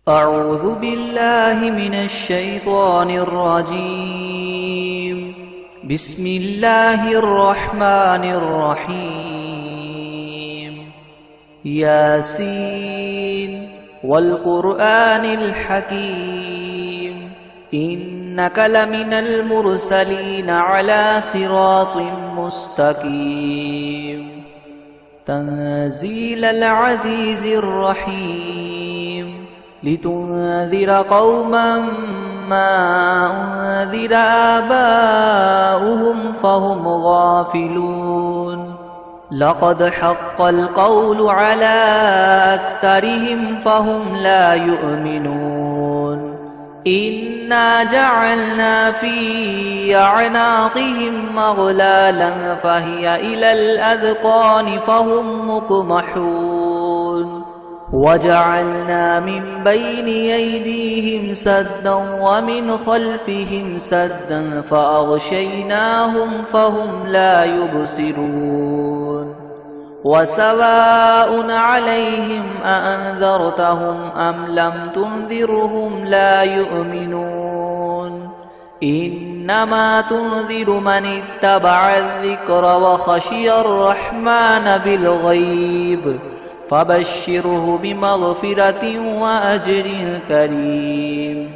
أعوذ بالله من الشيطان الرجيم. بسم الله الرحمن الرحيم. ياسين والقرآن الحكيم إنك لمن المرسلين على صراط مستقيم. تنزيل العزيز الرحيم لتنذر قوما ما أنذر آباؤهم فهم غافلون. لقد حق القول على أكثرهم فهم لا يؤمنون. إنا جعلنا في أعناقهم أغلالا فهي إلى الأذقان فهم مقمحون. وجعلنا من بين أيديهم سدا ومن خلفهم سدا فأغشيناهم فهم لا يبصرون. وسواء عليهم أأنذرتهم أم لم تنذرهم لا يؤمنون. إنما تنذر من اتبع الذكر وخشي الرحمن بالغيب فبشره بمغفرة وأجر كريم.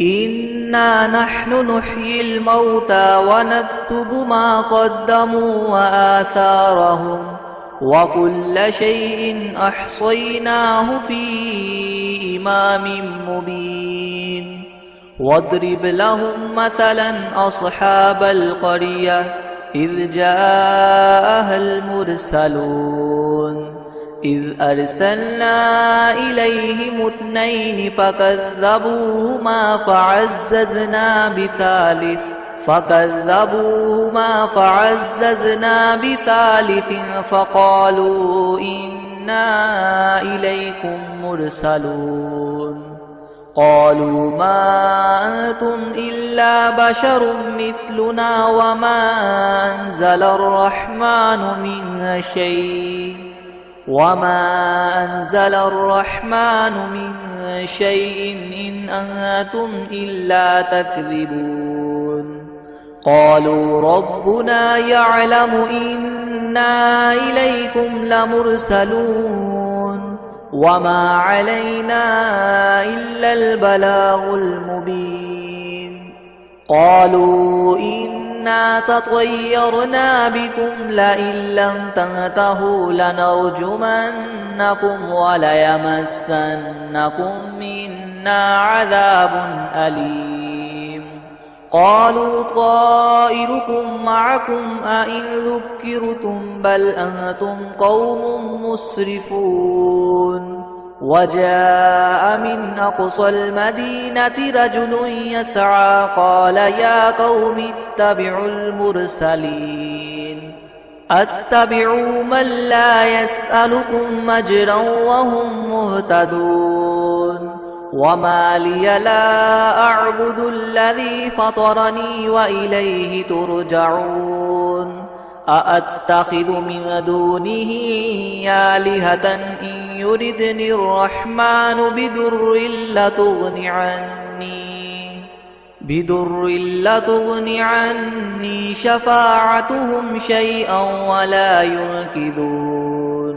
إنا نحن نحيي الموتى ونكتب ما قدموا وآثارهم وكل شيء أحصيناه في إمام مبين. واضرب لهم مثلا أصحاب القرية إذ جاءها المرسلون إذ أرسلنا إليهم اثنين فكذبوهما فعززنا بثالث فقالوا إنا إليكم مرسلون. قالوا ما أنتم إلا بشر مثلنا وما أنزل الرحمن من شيء إن أنتم إلا تكذبون. قالوا ربنا يعلم إنا إليكم لمرسلون وما علينا إلا البلاغ المبين. قالوا إنا تطيرنا بكم لئن لم تنتهوا لنرجمنكم وليمسنكم منا عذاب أليم. قالوا طائركم معكم أئن ذكرتم بل أنتم قوم مسرفون. وجاء من أقصى المدينة رجل يسعى قال يا قوم اتبعوا المرسلين أتبعوا من لا يسألكم أجرا وهم مهتدون. وما لي لا أعبد الذي فطرني وإليه ترجعون. أأتخذ من دونه آلهة إن يردني الرحمن بدر لتغن عني شفاعتهم شيئا ولا ينقذون.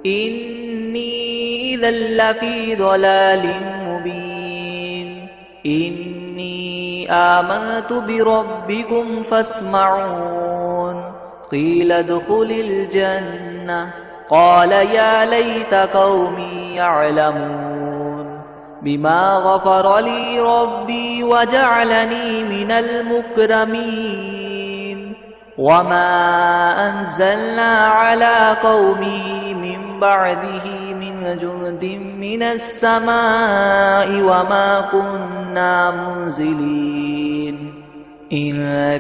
إني إذا لفي ضلال مبين. إني آمنت بربكم فاسمعون. قيل ادخل الجنة قال يا ليت قومي يعلمون بما غفر لي ربي وجعلني من المكرمين. وما أنزلنا على قومه من بعده من جند من السماء وما كنا منزلين. إن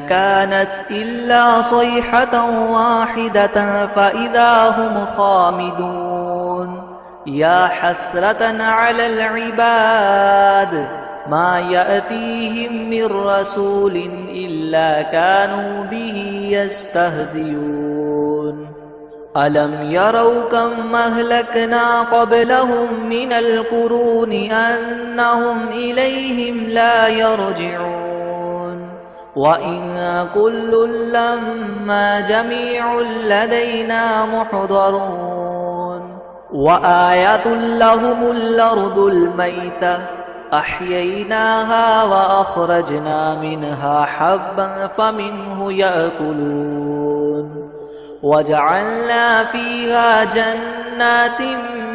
كانت إلا صيحة واحدة فإذا هم خامدون. يا حسرة على العباد ما يأتيهم من رسول إلا كانوا به يستهزئون. ألم يروا كم أهلكنا قبلهم من القرون أنهم إليهم لا يرجعون وإن كل لما جميع لدينا محضرون وآية لهم الأرض الميتة أحييناها وأخرجنا منها حبا فمنه يأكلون وجعلنا فيها جنات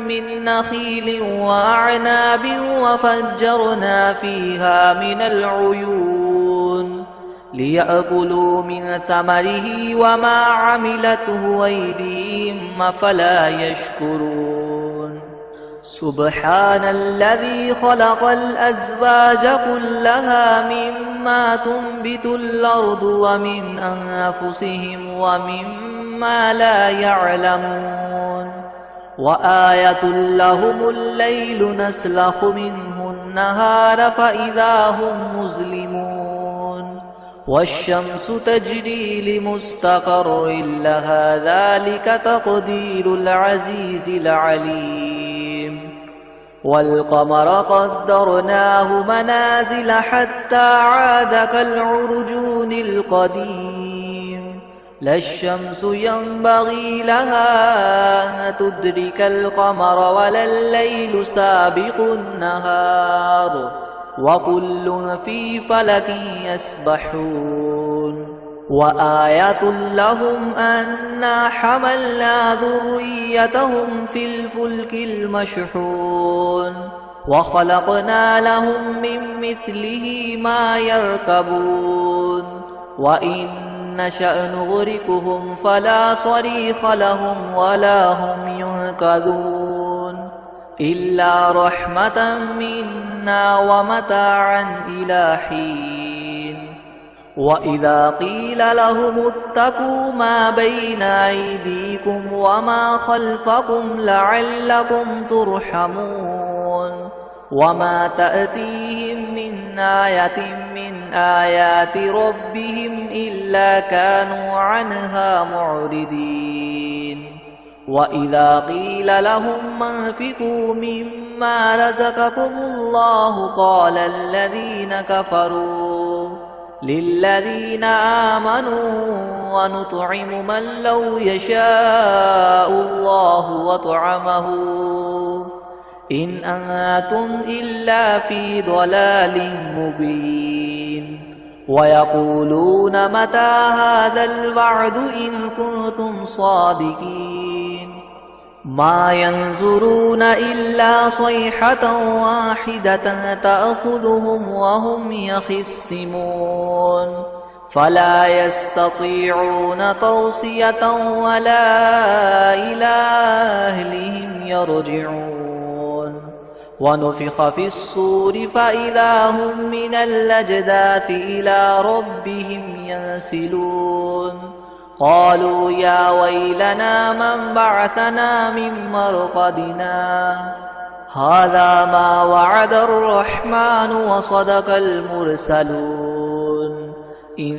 من نخيل وأعناب وفجرنا فيها من العيون ليأكلوا من ثمره وما عملته أيديهم أفلا يشكرون سبحان الذي خلق الأزواج كلها مما تنبت الأرض ومن أنفسهم ومما لا يعلمون وآية لهم الليل نسلخ منه النهار فإذا هم مظلمون والشمس تجري لمستقر لها ذلك تقدير العزيز العليم والقمر قدرناه منازل حتى عاد كالعرجون القديم لا الشمس ينبغي لها أن تدرك القمر ولا الليل سابق النهار وكل في فلك يسبحون وآية لهم أنا حملنا ذريتهم في الفلك المشحون وخلقنا لهم من مثله ما يركبون وإن نشأ نغرقهم فلا صريخ لهم ولا هم ينقذون إلا رحمة منا ومتاعا إلى حين وإذا قيل لهم اتقوا ما بين أيديكم وما خلفكم لعلكم ترحمون وما تأتيهم من آية من آيات ربهم إلا كانوا عنها معرضين وإذا قيل لهم انفقوا مما رزقكم الله قال الذين كفروا للذين آمنوا ونطعم من لو يشاء الله وطعمه إن أنتم إلا في ضلال مبين ويقولون متى هذا الوعد إن كنتم صادقين ما ينظرون إلا صيحة واحدة تأخذهم وهم يخصمون فلا يستطيعون توصية ولا إلى أهلهم يرجعون ونفخ في الصور فإذا هم من الأجداث إلى ربهم ينسلون قالوا يا ويلنا من بعثنا من مرقدنا هذا ما وعد الرحمن وصدق المرسلون إن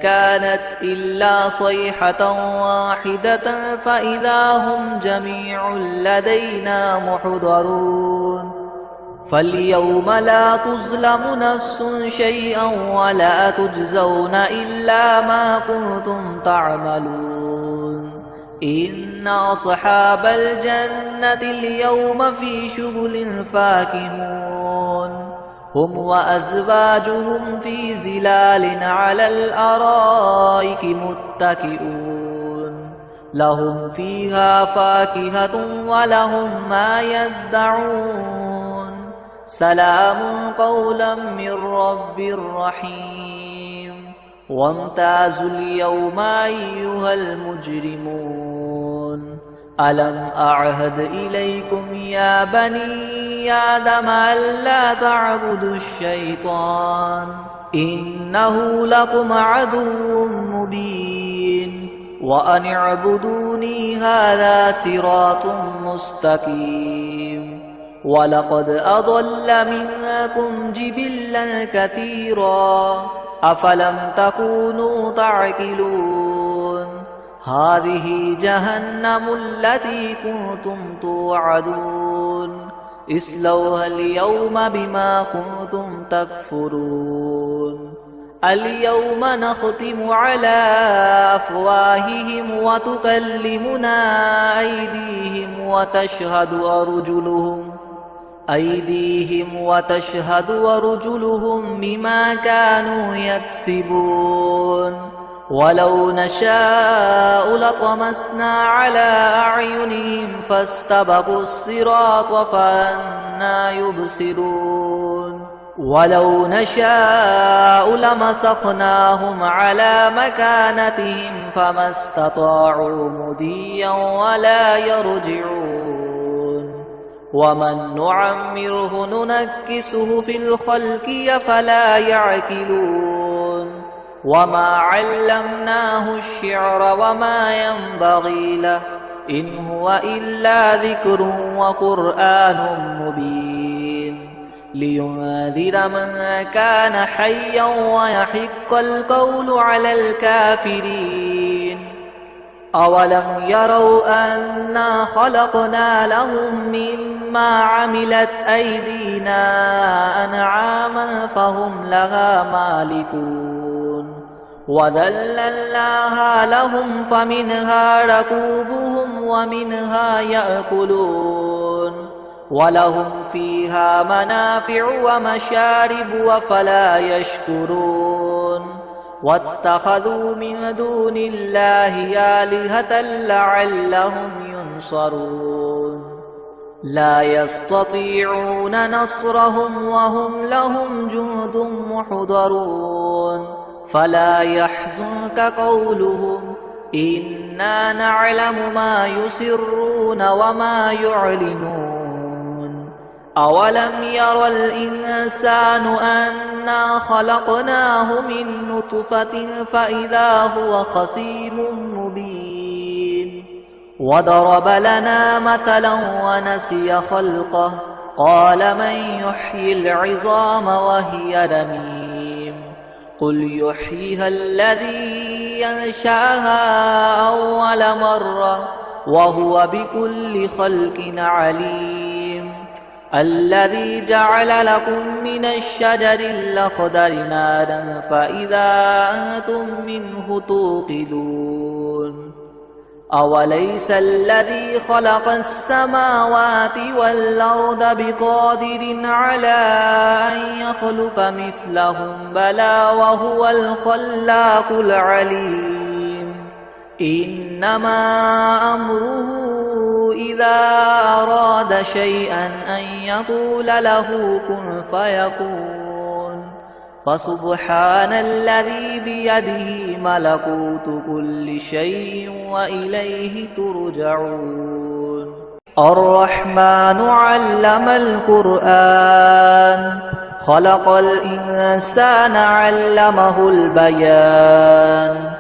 كانت إلا صيحة واحدة فإذا هم جميع لدينا محضرون فاليوم لا تظلم نفس شيئا ولا تجزون إلا ما كنتم تعملون إن أصحاب الجنة اليوم في شغل فاكهون هم وأزواجهم في ظلال على الأرائك متكئون لهم فيها فاكهة ولهم ما يدعون سلام قولا من رب رحيم وامتازوا اليوم أيها المجرمون ألم أعهد إليكم يا بني آدم ألا تعبدوا الشيطان إنه لكم عدو مبين وأن اعبدوني هذا صراط مستقيم ولقد أضل منكم جبلا كثيرا أفلم تكونوا تعقلون هذه جهنم التي كنتم توعدون اصلوها اليوم بما كنتم تكفرون اليوم نختم على أفواههم وتكلمنا أيديهم وتشهد أرجلهم بما كانوا يكسبون ولو نشاء لطمسنا على أعينهم فاستبقوا الصراط فأنى يبصرون ولو نشاء لمسخناهم على مكانتهم فما استطاعوا مضيا ولا يرجعون ومن نعمره ننكسه في الخلق أفلا يعقلون وما علمناه الشعر وما ينبغي له إن هو إلا ذكر وقرآن مبين لينذر من كان حيا ويحق القول على الكافرين أولم يروا أنا خلقنا لهم مما عملت أيدينا أنعاما فهم لها مالكون وذللناها لهم فمنها ركوبهم ومنها يأكلون ولهم فيها منافع ومشارب أفلا يشكرون واتخذوا من دون الله آلهة لعلهم ينصرون لا يستطيعون نصرهم وهم لهم جند محضرون فلا يحزنك قولهم إنا نعلم ما يسرون وما يعلنون أولم ير الإنسان أنا خلقناه من نطفة فإذا هو خصيم مبين وضرب لنا مثلا ونسي خلقه قال من يحيي العظام وهي رميم قل يحييها الذي ينشأها أول مرة وهو بكل خلق عليم الذي جعل لكم من الشجر الأخضر نارا فإذا أنتم منه توقدون أوليس الذي خلق السماوات والأرض بقادر على أن يخلق مثلهم بلى وهو الخلاق العليم إنما أمره إذا أراد شيئا أن يقول له كن فيكون فسبحان الذي بيده ملكوت كل شيء وإليه ترجعون الرحمن علم القرآن خلق الإنسان علمه البيان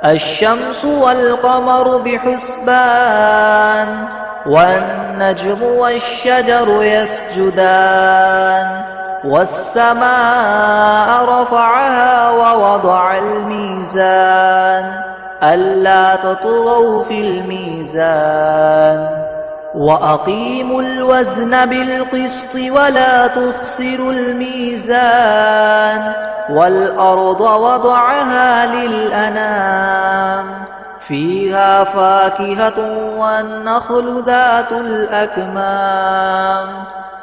الشمس والقمر بحسبان والنجم والشجر يسجدان والسماء رفعها ووضع الميزان ألا تطغوا في الميزان وأقيموا الوزن بالقسط ولا تخسروا الميزان والأرض وضعها للأنام فيها فاكهة والنخل ذات الأكمام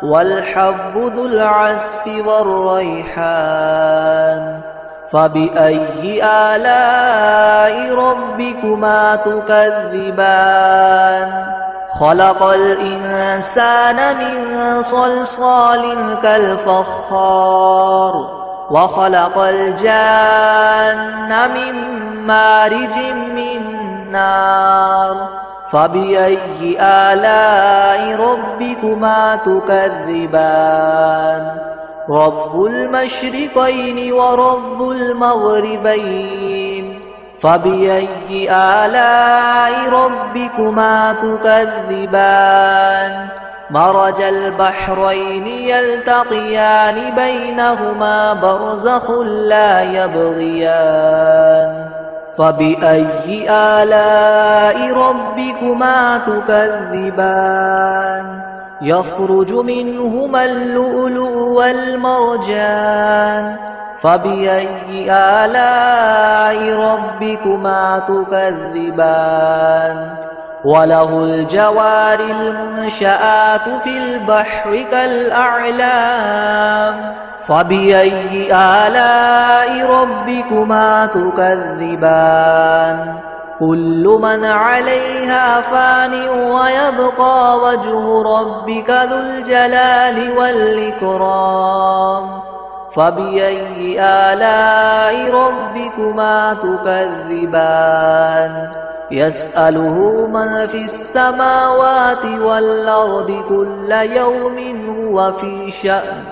والحب ذو العصف والريحان فبأي آلاء ربكما تكذبان خلق الإنسان من صلصال كالفخار وخلق الجان من مارج من نار فبأي آلاء ربكما تكذبان رب المشرقين ورب المغربين فبأي آلاء ربكما تكذبان مرج البحرين يلتقيان بينهما برزخ لا يبغيان فبأي آلاء ربكما تكذبان يخرج منهما اللؤلؤ والمرجان فبأي آلاء ربكما تكذبان وله الجوار المنشآت في البحر كالأعلام فبأي آلاء ربكما تكذبان كل من عليها فان ويبقى وجه ربك ذو الجلال والإكرام فبأي آلاء ربكما تكذبان يسأله من في السماوات والأرض كل يوم هو في شأن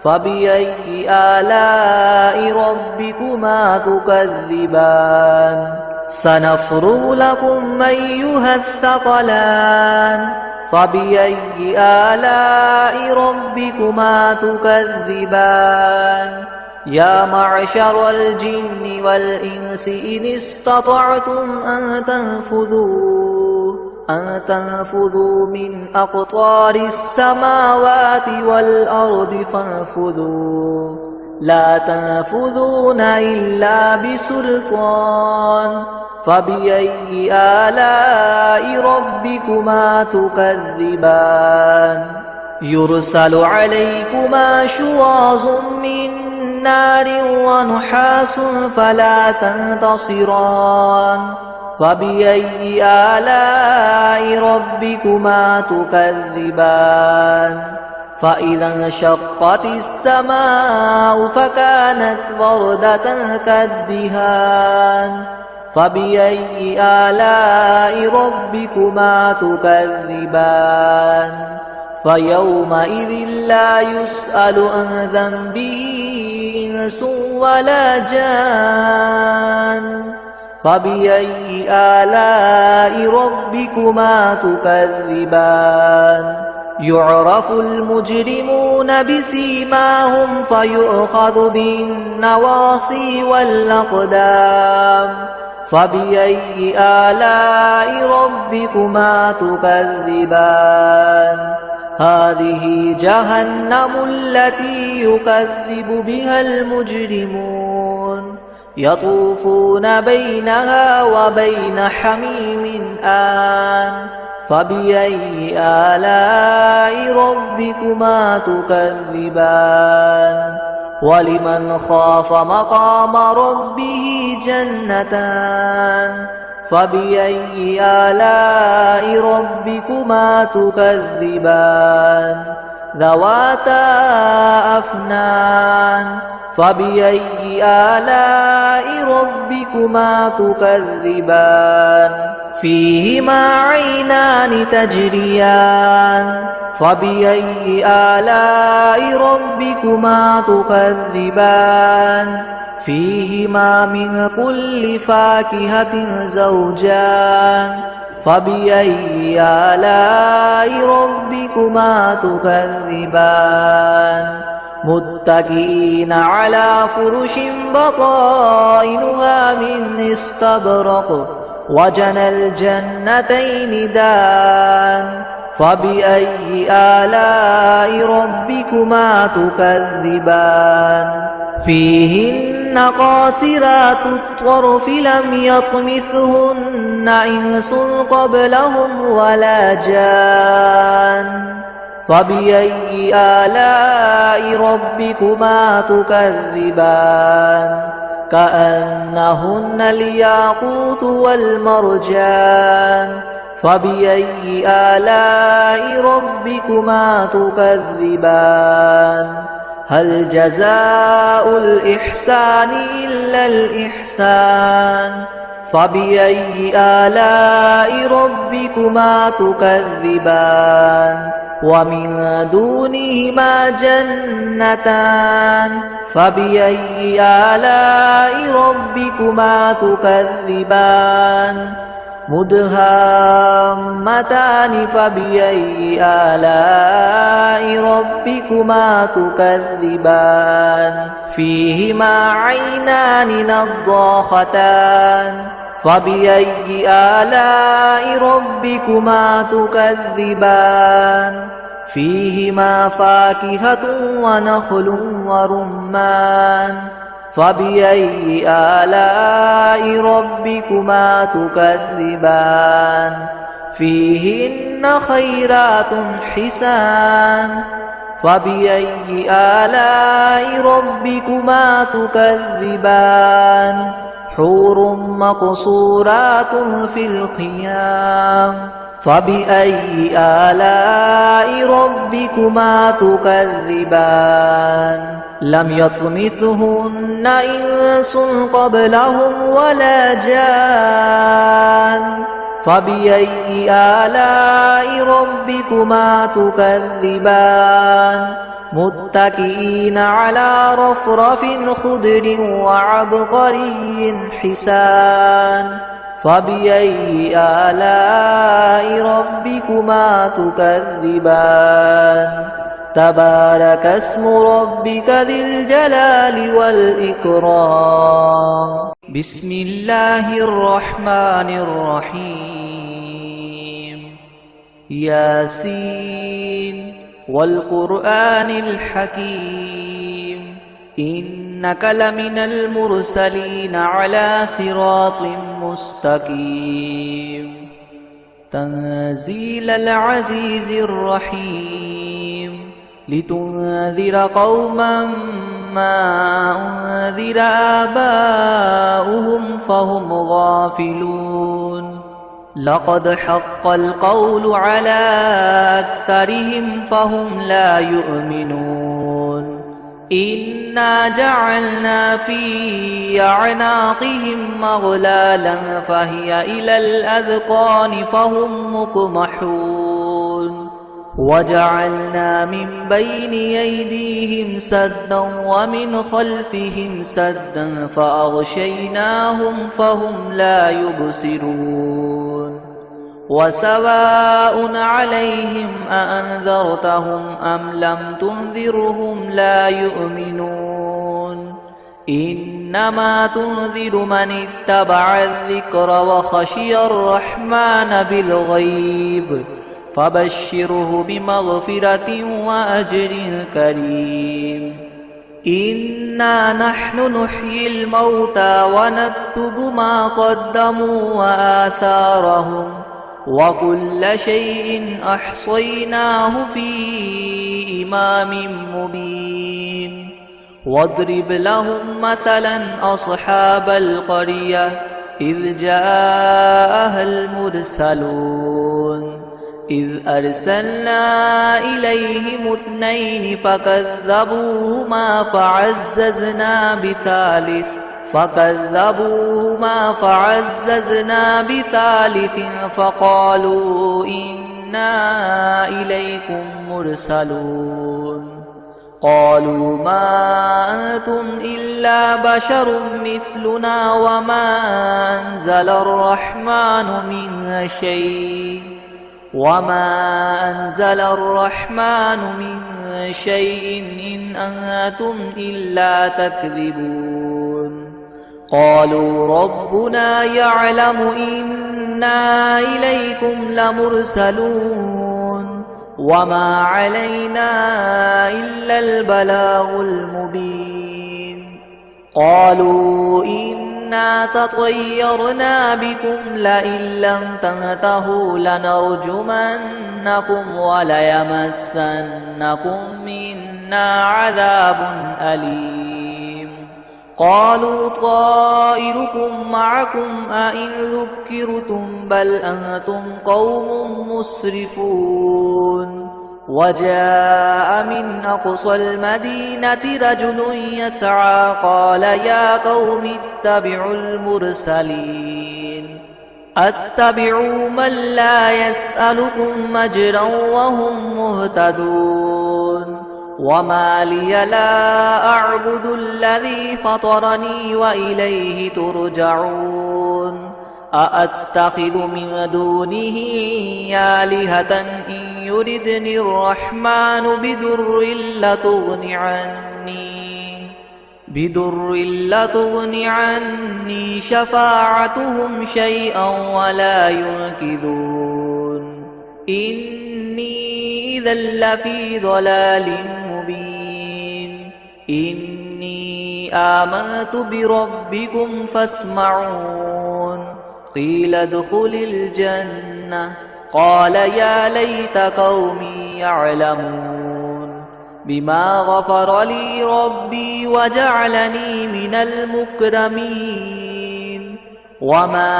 فبأي آلاء ربكما تكذبان سنفرغ لكم أيها الثقلان فبأي آلاء ربكما تكذبان يا معشر الجن والإنس إن استطعتم أن تنفذوا من أقطار السماوات والأرض فانفذوا لا تنفذون إلا بسلطان فبأي آلاء ربكما تكذبان يرسل عليكما شواظ من نار ونحاس فلا تنتصران فبأي آلاء ربكما تكذبان فإذا انشقت السماء فكانت وردة كالدهان فبأي آلاء ربكما تكذبان فيومئذ لا يسأل عن ذنبه إنس ولا جان فبأي آلاء ربكما تكذبان يعرف المجرمون بسيماهم فيؤخذ بالنواصي والأقدام فبأي آلاء ربكما تكذبان هذه جهنم التي يكذب بها المجرمون يطوفون بينها وبين حميم آن فبأي آلاء ربكما تكذبان ولمن خاف مقام ربه جنتان فبأي آلاء ربكما تكذبان ذواتا أفنان فبأي آلاء ربكما تكذبان فيهما عينان تجريان فبأي آلاء ربكما تكذبان فيهما من كل فاكهة زوجان فبأي آلاء ربكما تكذبان متكئين على فرش بطائنها من استبرق وجنى الجنتين دان فبأي آلاء ربكما تكذبان فيهن قاصرات الطرف لم يطمثهن إنس قبلهم ولا جان فبأي آلاء ربكما تكذبان كأنهن الياقوت والمرجان فبأي آلاء ربكما تكذبان هل جزاء الإحسان إلا الإحسان فبأي آلاء ربكما تكذبان ومن دونهما جنتان فبأي آلاء ربكما تكذبان مدهامتان فبأي آلاء ربكما تكذبان فيهما عينان نضاختان فبأي آلاء ربكما تكذبان فيهما فاكهة ونخل ورمان فبأي آلاء ربكما تكذبان فيهن خيرات حسان فبأي آلاء ربكما تكذبان حور مقصورات في الخيام فبأي آلاء ربكما تكذبان لم يطمثهن إنس قبلهم ولا جان فبأي آلاء ربكما تكذبان متكئين على رفرف خضر وعبقري حسان فبأي آلاء ربكما تكذبان تبارك اسم ربك ذي الجلال والإكرام بسم الله الرحمن الرحيم ياسين والقرآن الحكيم إنك لمن المرسلين على صراط مستقيم تنزيل العزيز الرحيم لتنذر قوما ما أنذر آباؤهم فهم غافلون لقد حق القول على أكثرهم فهم لا يؤمنون إنا جعلنا في أعناقهم مغلالا فهي إلى الأذقان فهم مقمحون وجعلنا من بين أيديهم سدا ومن خلفهم سدا فأغشيناهم فهم لا يبصرون وسواء عليهم أأنذرتهم أم لم تنذرهم لا يؤمنون إنما تنذر من اتبع الذكر وخشي الرحمن بالغيب فبشره بمغفرة وأجر كريم إنا نحن نحيي الموتى ونكتب ما قدموا وآثارهم وكل شيء أحصيناه في إمام مبين واضرب لهم مثلا أصحاب القرية إذ جاءها المرسلون إذ أرسلنا إليهم اثنين فكذبوهما فعززنا بثالث فقالوا إنا إليكم مرسلون قالوا ما أنتم إلا بشر مثلنا وما أنزل الرحمن من شيء إن أنتم إلا تكذبون قالوا ربنا يعلم إنا إليكم لمرسلون وما علينا إلا البلاغ المبين قالوا إنا تطيرنا بكم لئن لم تنتهوا لنرجمنكم وليمسنكم منا عذاب أليم قالوا طائركم معكم أئن ذكرتم بل أنتم قوم مسرفون وجاء من أقصى المدينة رجل يسعى قال يا قوم اتبعوا المرسلين أتبعوا من لا يسألكم أجرا وهم مهتدون وما لي لا أعبد الذي فطرني وإليه ترجعون أأتخذ من دونه آلهة إن يردني الرحمن بدر لتغن عني شفاعتهم شيئا ولا ينقذون إني إذا لفي ضلال مبين إني آمنت بربكم فاسمعون قيل ادخل الجنة قال يا ليت قومي يعلمون بما غفر لي ربي وجعلني من المكرمين وما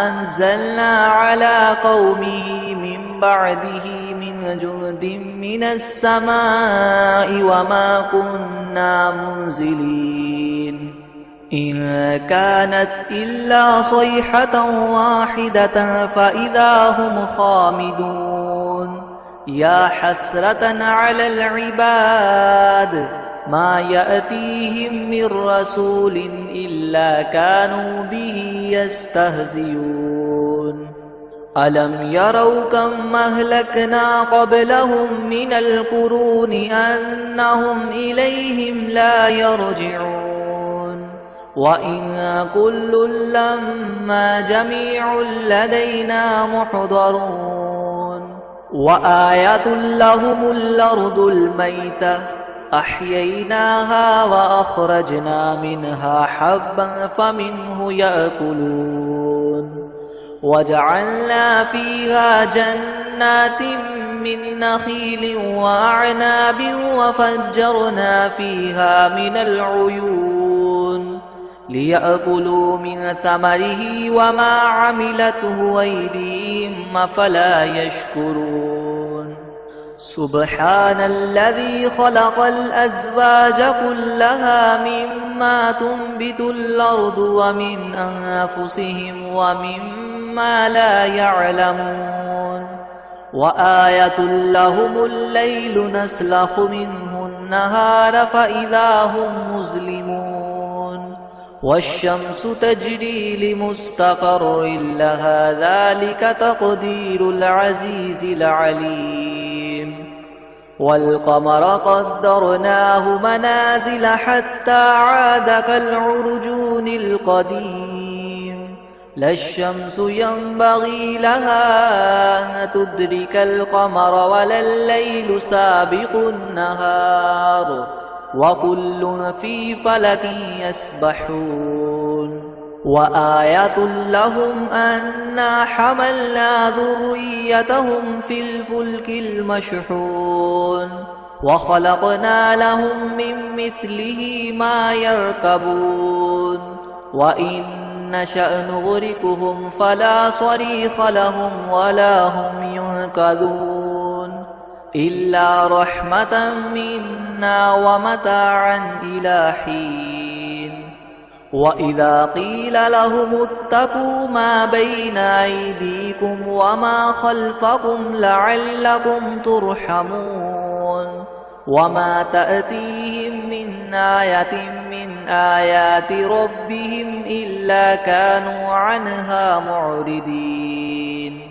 أنزلنا على قومه من بعده من جند من السماء وما كنا منزلين إن كانت إلا صيحة واحدة فإذا هم خامدون يا حسرة على العباد ما يأتيهم من رسول إلا كانوا به يستهزئون ألم يروا كم أهلكنا قبلهم من القرون أنهم إليهم لا يرجعون وإن كل لما جميع لدينا محضرون وآية لهم الأرض الميتة أحييناها وأخرجنا منها حبا فمنه يأكلون وجعلنا فيها جنات من نخيل وأعناب وفجرنا فيها من العيون ليأكلوا من ثمره وما عملته أيديهم أفلا يشكرون سبحان الذي خلق الأزواج كلها مما تنبت الأرض ومن أنفسهم ومما لا يعلمون وآية لهم الليل نسلخ منه النهار فإذا هم مظلمون والشمس تجري لمستقر لها ذلك تقدير العزيز العليم والقمر قدرناه منازل حتى عاد كالعرجون القديم لا الشمس ينبغي لها أن تدرك القمر ولا الليل سابق النهار وكل في فلك يسبحون وآية لهم أنا حملنا ذريتهم في الفلك المشحون وخلقنا لهم من مثله ما يركبون وإن نشأ نغرقهم فلا صريخ لهم ولا هم ينقذون إلا رحمة منا ومتاعا إلى حين وإذا قيل لهم اتقوا ما بين أيديكم وما خلفكم لعلكم ترحمون وما تأتيهم من آية من آيات ربهم إلا كانوا عنها معرضين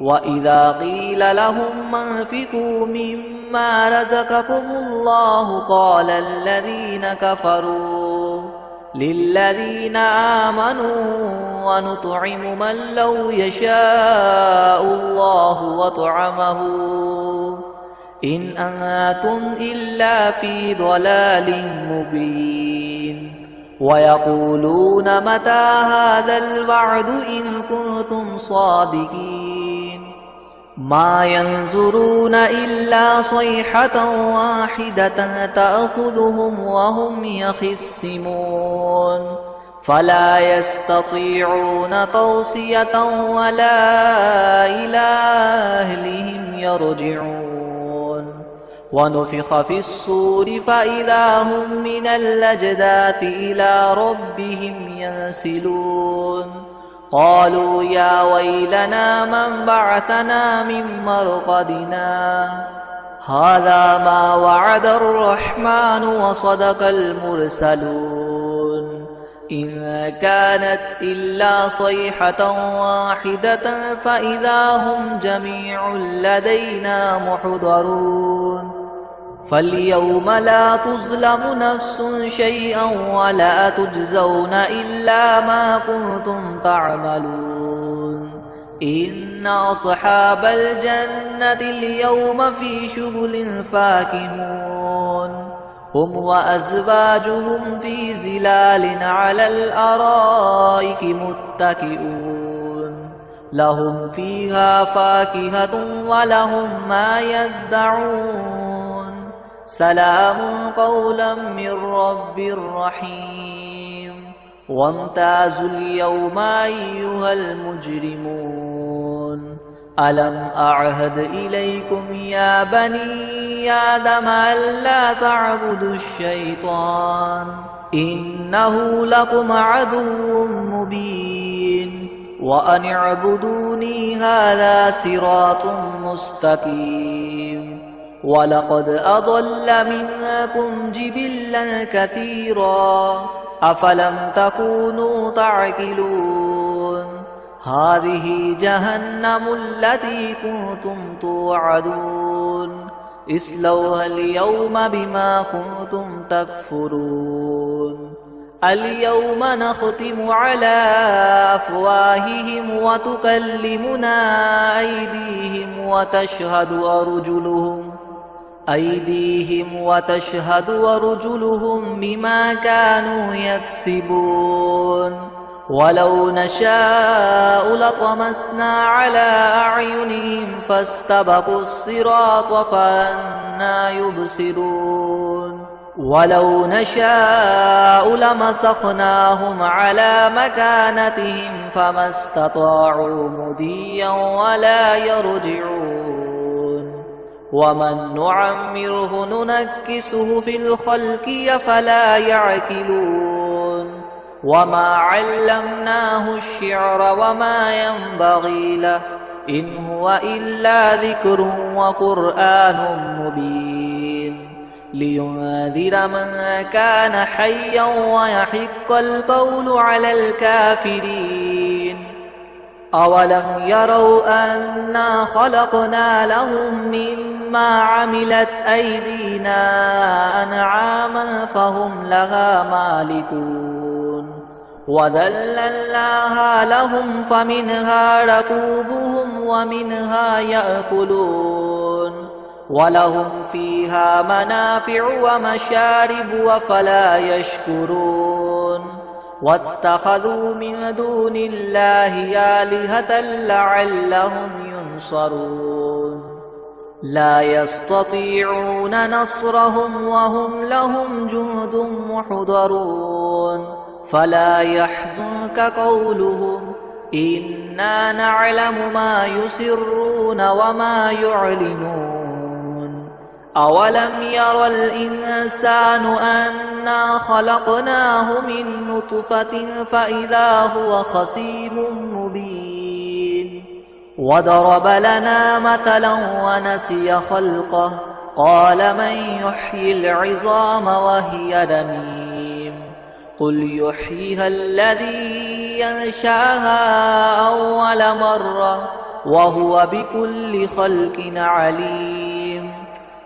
وإذا قيل لهم انفقوا مما رزقكم الله قال الذين كفروا للذين آمنوا ونطعم من لو يشاء الله وطعمه إن أنتم إلا في ضلال مبين ويقولون متى هذا الوعد إن كنتم صادقين ما ينظرون إلا صيحة واحدة تأخذهم وهم يخصمون فلا يستطيعون توصية ولا إلى أهلهم يرجعون ونفخ في الصور فإذا هم من الأجداث إلى ربهم ينسلون قالوا يا ويلنا من بعثنا من مرقدنا هذا ما وعد الرحمن وصدق المرسلون إن كانت إلا صيحة واحدة فإذا هم جميع لدينا محضرون فاليوم لا تظلم نفس شيئا ولا تجزون إلا ما كنتم تعملون إن أصحاب الجنة اليوم في شغل فاكهون هم وأزواجهم في زلال على الأرائك متكئون لهم فيها فاكهة ولهم ما يدعون سلام قولا من رب رحيم وامتازوا اليوم أيها المجرمون ألم أعهد إليكم يا بني آدم ألا تعبدوا الشيطان إنه لكم عدو مبين وأن اعبدوني هذا صراط مستقيم ولقد أضل منكم جبلا كثيرا أفلم تكونوا تعقلون هذه جهنم التي كنتم توعدون اصلوها اليوم بما كنتم تكفرون اليوم نختم على أفواههم وتكلمنا أيديهم وتشهد أرجلهم بما كانوا يكسبون ولو نشاء لطمسنا على أعينهم فاستبقوا الصراط فأنى يبصرون ولو نشاء لمسخناهم على مكانتهم فما استطاعوا مضيا ولا يرجعون ومن نعمره ننكسه في الخلق أفلا يعقلون وما علمناه الشعر وما ينبغي له إن هو إلا ذكر وقرآن مبين لينذر من كان حيا ويحق القول على الكافرين أولم يروا أنا خلقنا لهم مما عملت أيدينا أنعاما فهم لها مالكون وذللناها لهم فمنها ركوبهم ومنها يأكلون ولهم فيها منافع ومشارب وفلا يشكرون واتخذوا من دون الله آلهة لعلهم ينصرون لا يستطيعون نصرهم وهم لهم جند محضرون فلا يحزنك قولهم إنا نعلم ما يسرون وما يعلنون أولم ير الإنسان أنا خلقناه من نطفة فإذا هو خصيم مبين وضرب لنا مثلا ونسي خلقه قال من يحيي العظام وهي رميم قل يحييها الذي ينشأها أول مرة وهو بكل خلق عليم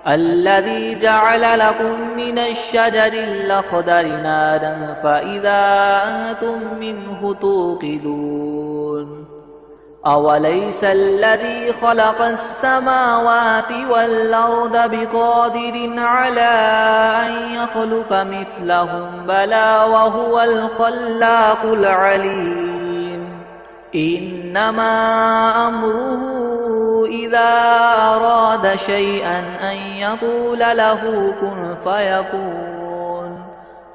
الذي جعل لكم من الشجر الأخضر نارا فإذا أنتم منه توقدون أوليس الذي خلق السماوات والأرض بقادر على أن يخلق مثلهم بلى وهو الخلاق العليم إنما أمره إذا أراد شيئا أن يقول له كن فيكون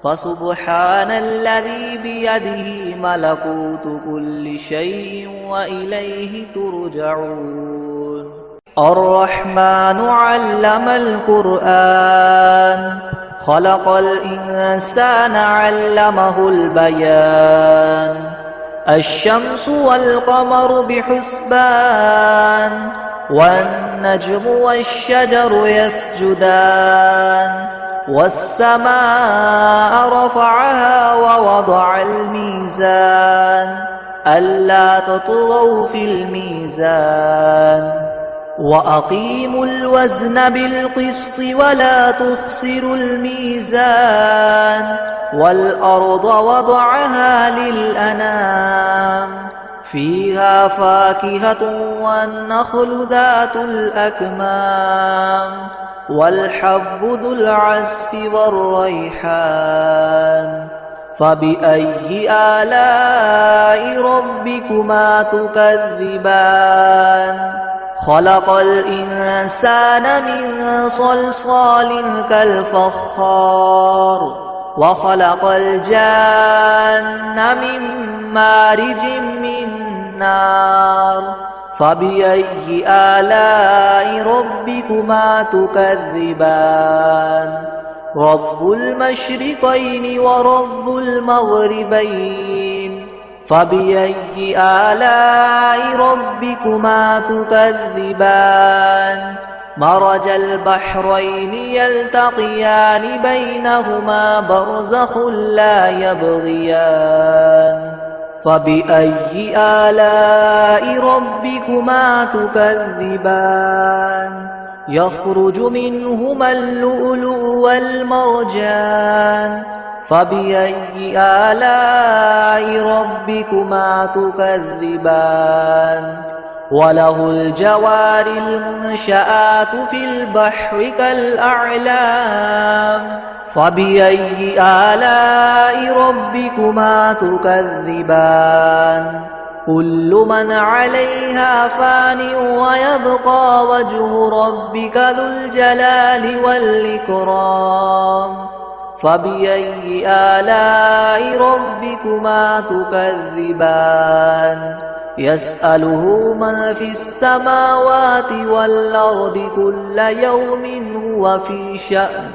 فسبحان الذي بيده ملكوت كل شيء وإليه ترجعون الرحمن علم القرآن خلق الإنسان علمه البيان الشمس والقمر بحسبان والنجم والشجر يسجدان والسماء رفعها ووضع الميزان ألا تطغوا في الميزان وأقيموا الوزن بالقسط ولا تخسروا الميزان والأرض وضعها للأنام فيها فاكهة والنخل ذات الأكمام والحب ذو العصف والريحان فبأي آلاء ربكما تكذبان خلق الإنسان من صلصال كالفخار وخلق الجان من مارج من نار فبأي آلاء ربكما تكذبان رب المشرقين ورب المغربين فبأي آلاء ربكما تكذبان مرج البحرين يلتقيان بينهما برزخ لا يبغيان فبأي آلاء ربكما تكذبان يخرج منهما اللؤلؤ والمرجان فبأي آلاء ربكما تكذبان وله الجوار المنشآت في البحر كالأعلام فبأي آلاء ربكما تكذبان كل من عليها فان ويبقى وجه ربك ذو الجلال والإكرام فبأي آلاء ربكما تكذبان يسأله من في السماوات والأرض كل يوم هو في شأن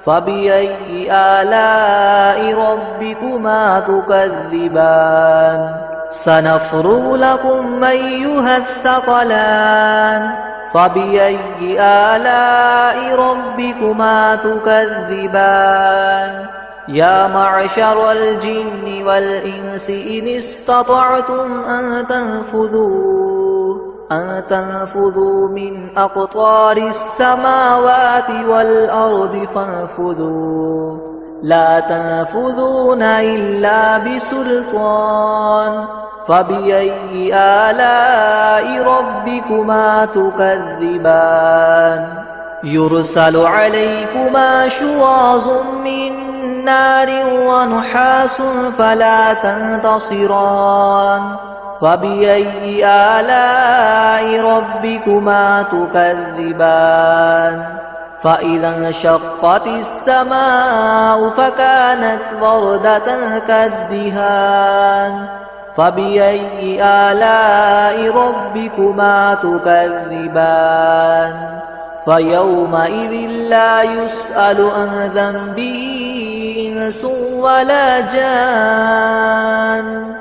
فبأي آلاء ربكما تكذبان سنفرغ لكم أيها الثقلان فبأي آلاء ربكما تكذبان يا معشر الجن والإنس إن استطعتم أن تنفذوا من أقطار السماوات والأرض فانفذوا لا تنفذون إلا بسلطان فبأي آلاء ربكما تكذبان يرسل عليكما شواظ من نار ونحاس فلا تنتصران فبأي آلاء ربكما تكذبان فإذا انشقت السماء فكانت وردة كالدهان فبأي آلاء ربكما تكذبان فيومئذ لا يسأل عن ذنبه إنس ولا جان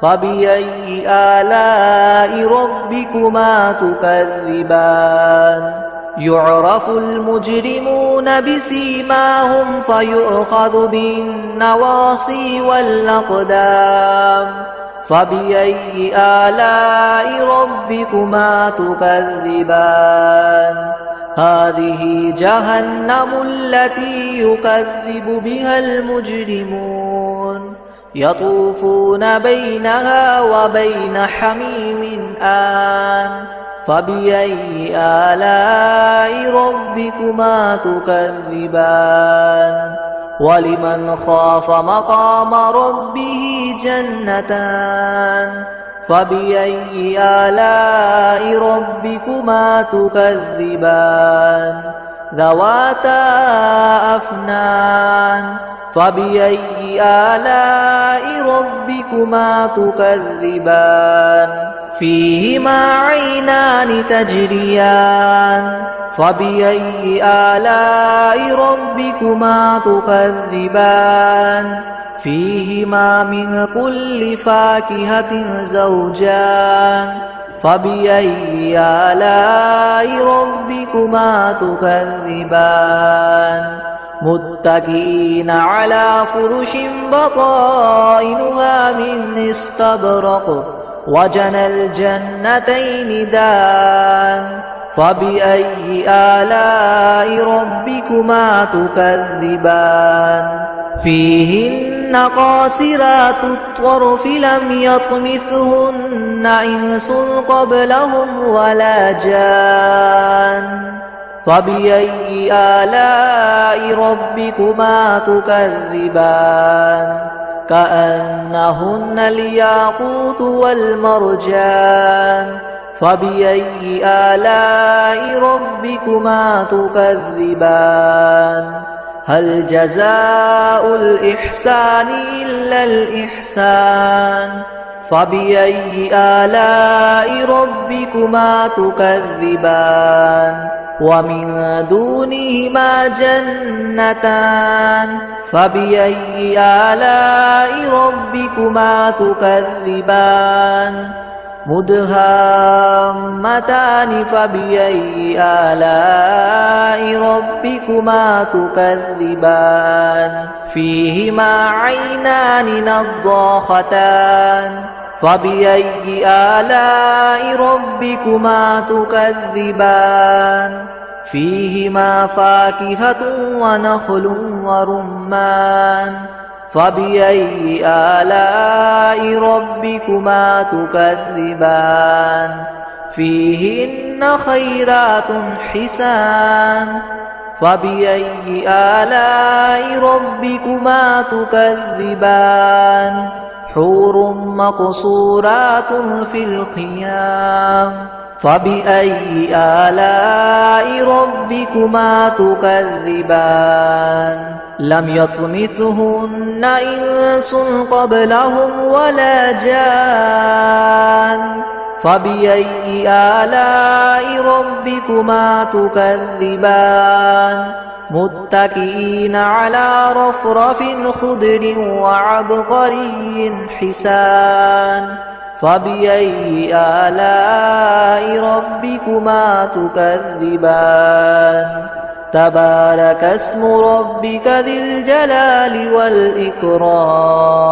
فبأي آلاء ربكما تكذبان يعرف المجرمون بسيماهم فيؤخذ بالنواصي والأقدام فبأي آلاء ربكما تكذبان هذه جهنم التي يكذب بها المجرمون يطوفون بينها وبين حميم آن فبأي آلاء ربكما تكذبان ولمن خاف مقام ربه جنتان فبأي آلاء ربكما تكذبان ذواتا أفنان فبأي آلاء ربكما تكذبان فيهما عينان تجريان فبأي آلاء ربكما تكذبان فيهما من كل فاكهة زوجان فبأي آلاء ربكما تكذبان متكئين على فرش بطائنها من استبرق وجنى الجنتين دان فبأي آلاء ربكما تكذبان فيهن قاصرات الطرف لم يطمثهن إنس قبلهم ولا جان فبأي آلاء ربكما تكذبان كأنهن الياقوت والمرجان فبأي آلاء ربكما تكذبان هل جزاء الإحسان إلا الإحسان فبأي آلاء ربكما تكذبان ومن دونهما جنتان فبأي آلاء ربكما تكذبان مدهامتان فبأي آلاء ربكما تكذبان فيهما عينان نضاختان فبأي آلاء ربكما تكذبان فيهما فاكهة ونخل ورمان فبأي آلاء ربكما تكذبان فيهن خيرات حسان فبأي آلاء ربكما تكذبان حور مقصورات في الخيام فبأي آلاء ربكما تكذبان لم يطمثهن إنس قبلهم ولا جان فبأي آلاء ربكما تكذبان متكئين على رفرف خضر وعبقري حسان فبأي آلاء ربكما تكذبان تبارك اسم ربك ذي الجلال والإكرام